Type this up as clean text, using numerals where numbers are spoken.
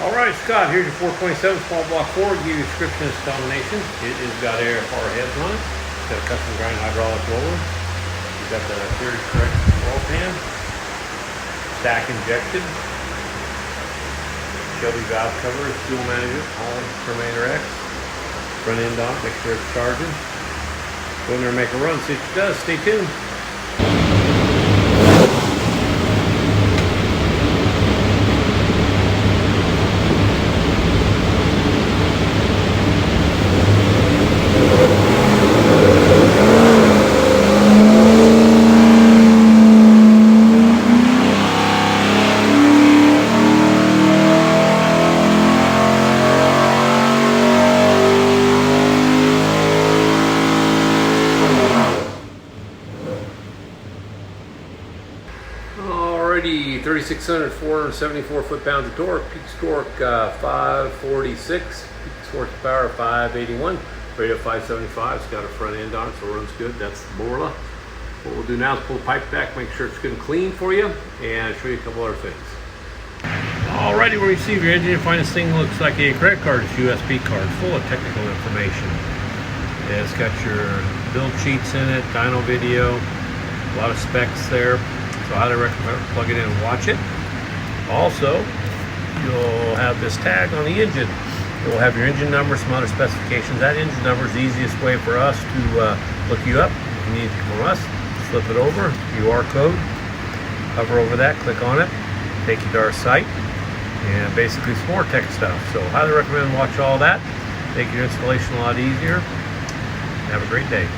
Alright, Scott, here's your 427 small block Ford. Give you a description of this combination. It has got air far heads on it. It's got a custom grind hydraulic roller. You've got the series correct oil pan. Stack injected. Shelby valve cover, fuel manager, Holley Terminator X. Front end on it, make sure it's charging. Go in there and make a run, see what it does. Stay tuned. Alrighty, 3,600, 474 foot-pounds of torque, peak torque 546, peak horsepower 581, radio 575. It's got a front end on it, so it runs good. That's the Borla. What we'll do now is pull the pipe back, make sure it's good and clean for you, and show you a couple other things. Alrighty, when you receive your engine, you find this thing looks like a credit card. It's a USB card full of technical information. It's got your build sheets in it, dyno video, a lot of specs there. So I highly recommend plug it in and watch it. Also, you'll have this tag on the engine. It will have your engine number, some other specifications. That engine number is the easiest way for us to look you up. If you need it from us, flip it over, QR code, hover over that, click on it, take you to our site, and basically some more tech stuff. So highly recommend watch all that. Make your installation a lot easier. Have a great day.